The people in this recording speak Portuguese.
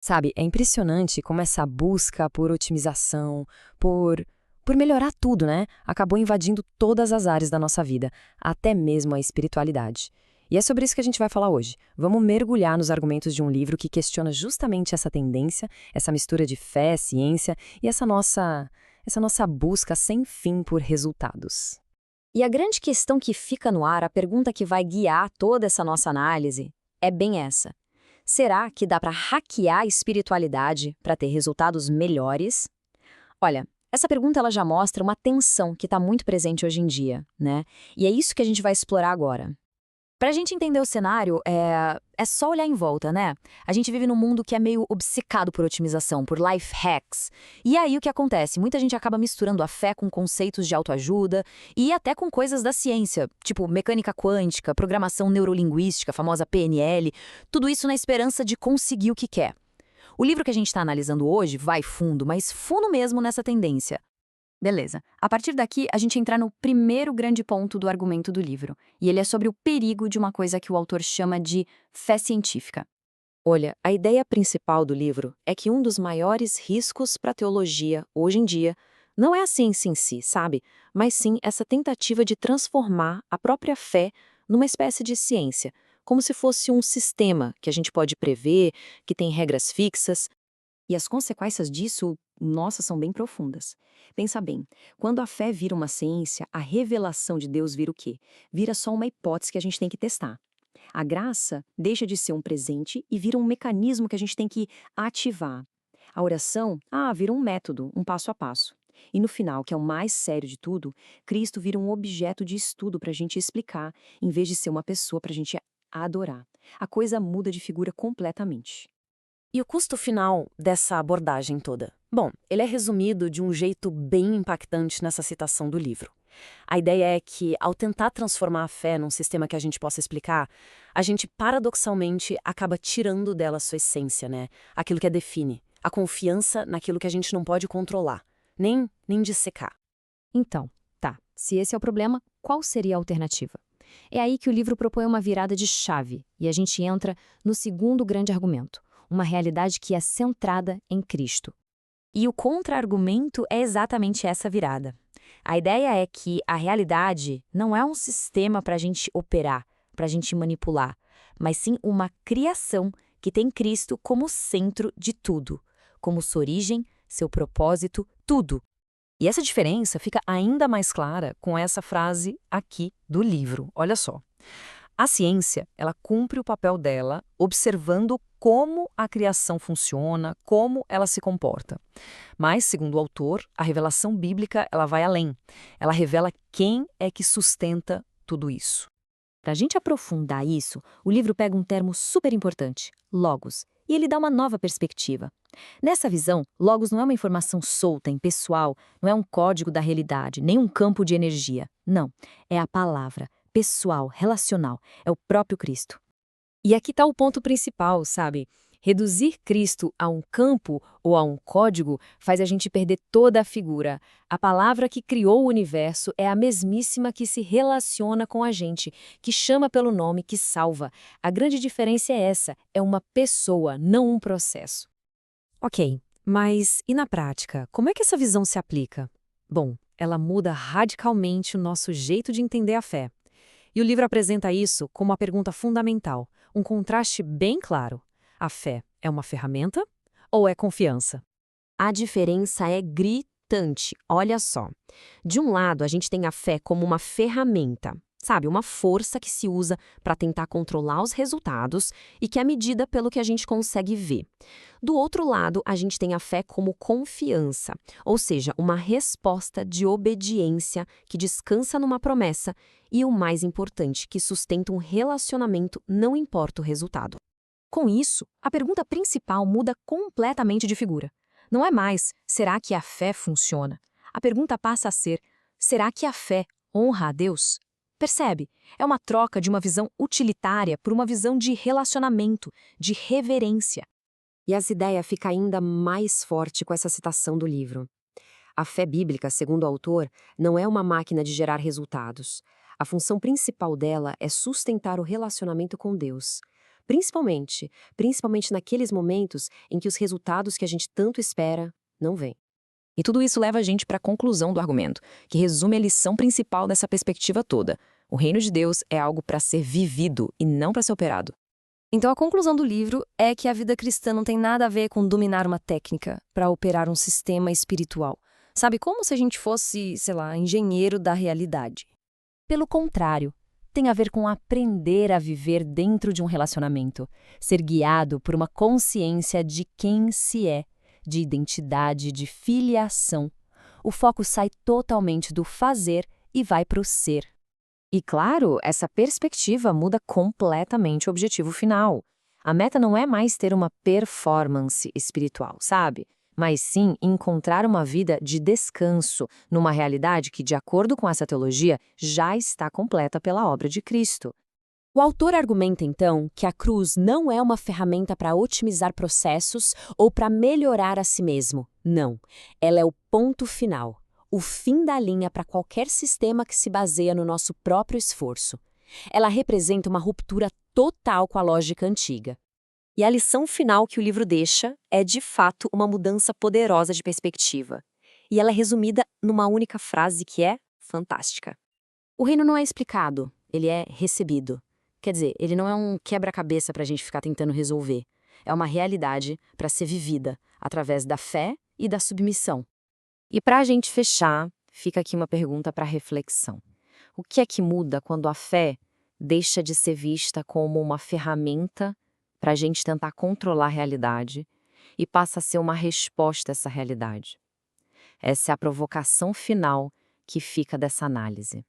Sabe, é impressionante como essa busca por otimização, por, por melhorar tudo, né? Acabou invadindo todas as áreas da nossa vida, até mesmo a espiritualidade. E é sobre isso que a gente vai falar hoje. Vamos mergulhar nos argumentos de um livro que questiona justamente essa tendência, essa mistura de fé, ciência e essa nossa busca sem fim por resultados. E a grande questão que fica no ar, a pergunta que vai guiar toda essa nossa análise, é bem essa. Será que dá para hackear a espiritualidade para ter resultados melhores? Olha, essa pergunta ela já mostra uma tensão que está muito presente hoje em dia, né? E é isso que a gente vai explorar agora. Para a gente entender o cenário, é só olhar em volta, né? A gente vive num mundo que é meio obcecado por otimização, por life hacks. E aí o que acontece? Muita gente acaba misturando a fé com conceitos de autoajuda e até com coisas da ciência, tipo mecânica quântica, programação neurolinguística, a famosa PNL, tudo isso na esperança de conseguir o que quer. O livro que a gente está analisando hoje vai fundo, mas fundo mesmo nessa tendência. Beleza. A partir daqui, a gente entra no primeiro grande ponto do argumento do livro, e ele é sobre o perigo de uma coisa que o autor chama de fé científica. Olha, a ideia principal do livro é que um dos maiores riscos para a teologia, hoje em dia, não é a ciência em si, sabe? Mas sim essa tentativa de transformar a própria fé numa espécie de ciência, como se fosse um sistema que a gente pode prever, que tem regras fixas. E as consequências disso, nossa, são bem profundas. Pensa bem, quando a fé vira uma ciência, a revelação de Deus vira o quê? Vira só uma hipótese que a gente tem que testar. A graça deixa de ser um presente e vira um mecanismo que a gente tem que ativar. A oração, vira um método, um passo a passo. E no final, que é o mais sério de tudo, Cristo vira um objeto de estudo para a gente explicar, em vez de ser uma pessoa para a gente adorar. A coisa muda de figura completamente. E o custo final dessa abordagem toda? Bom, ele é resumido de um jeito bem impactante nessa citação do livro. A ideia é que, ao tentar transformar a fé num sistema que a gente possa explicar, a gente paradoxalmente acaba tirando dela a sua essência, né? Aquilo que a define, a confiança naquilo que a gente não pode controlar, nem dissecar. Então, tá, se esse é o problema, qual seria a alternativa? É aí que o livro propõe uma virada de chave, e a gente entra no segundo grande argumento, uma realidade que é centrada em Cristo. E o contra-argumento é exatamente essa virada. A ideia é que a realidade não é um sistema para a gente operar, para a gente manipular, mas sim uma criação que tem Cristo como centro de tudo, como sua origem, seu propósito, tudo. E essa diferença fica ainda mais clara com essa frase aqui do livro. Olha só. A ciência, ela cumpre o papel dela observando como a criação funciona, como ela se comporta. Mas, segundo o autor, a revelação bíblica, ela vai além. Ela revela quem é que sustenta tudo isso. Para a gente aprofundar isso, o livro pega um termo super importante, logos, e ele dá uma nova perspectiva. Nessa visão, logos não é uma informação solta, impessoal, não é um código da realidade, nem um campo de energia. Não, é a palavra, pessoal, relacional, é o próprio Cristo. E aqui está o ponto principal, sabe? Reduzir Cristo a um campo ou a um código faz a gente perder toda a figura. A palavra que criou o universo é a mesmíssima que se relaciona com a gente, que chama pelo nome, que salva. A grande diferença é essa, é uma pessoa, não um processo. Ok, mas e na prática, como é que essa visão se aplica? Bom, ela muda radicalmente o nosso jeito de entender a fé. E o livro apresenta isso como uma pergunta fundamental, um contraste bem claro. A fé é uma ferramenta ou é confiança? A diferença é gritante, olha só. De um lado, a gente tem a fé como uma ferramenta, sabe? Uma força que se usa para tentar controlar os resultados e que é medida pelo que a gente consegue ver. Do outro lado, a gente tem a fé como confiança, ou seja, uma resposta de obediência que descansa numa promessa e, o mais importante, que sustenta um relacionamento, não importa o resultado. Com isso, a pergunta principal muda completamente de figura. Não é mais, será que a fé funciona? A pergunta passa a ser, será que a fé honra a Deus? Percebe? É uma troca de uma visão utilitária por uma visão de relacionamento, de reverência. E essa ideia fica ainda mais forte com essa citação do livro. A fé bíblica, segundo o autor, não é uma máquina de gerar resultados. A função principal dela é sustentar o relacionamento com Deus. Principalmente naqueles momentos em que os resultados que a gente tanto espera não vêm. E tudo isso leva a gente para a conclusão do argumento, que resume a lição principal dessa perspectiva toda. O reino de Deus é algo para ser vivido e não para ser operado. Então a conclusão do livro é que a vida cristã não tem nada a ver com dominar uma técnica para operar um sistema espiritual. Sabe, como se a gente fosse, sei lá, engenheiro da realidade. Pelo contrário, tem a ver com aprender a viver dentro de um relacionamento, ser guiado por uma consciência de quem se é, de identidade, de filiação. O foco sai totalmente do fazer e vai para o ser. E claro, essa perspectiva muda completamente o objetivo final. A meta não é mais ter uma performance espiritual, sabe? Mas sim encontrar uma vida de descanso numa realidade que, de acordo com essa teologia, já está completa pela obra de Cristo. O autor argumenta, então, que a cruz não é uma ferramenta para otimizar processos ou para melhorar a si mesmo. Não. Ela é o ponto final, o fim da linha para qualquer sistema que se baseia no nosso próprio esforço. Ela representa uma ruptura total com a lógica antiga. E a lição final que o livro deixa é, de fato, uma mudança poderosa de perspectiva. E ela é resumida numa única frase que é fantástica. O reino não é explicado, ele é recebido. Quer dizer, ele não é um quebra-cabeça para a gente ficar tentando resolver. É uma realidade para ser vivida, através da fé e da submissão. E para a gente fechar, fica aqui uma pergunta para reflexão. O que é que muda quando a fé deixa de ser vista como uma ferramenta para a gente tentar controlar a realidade e passa a ser uma resposta a essa realidade? Essa é a provocação final que fica dessa análise.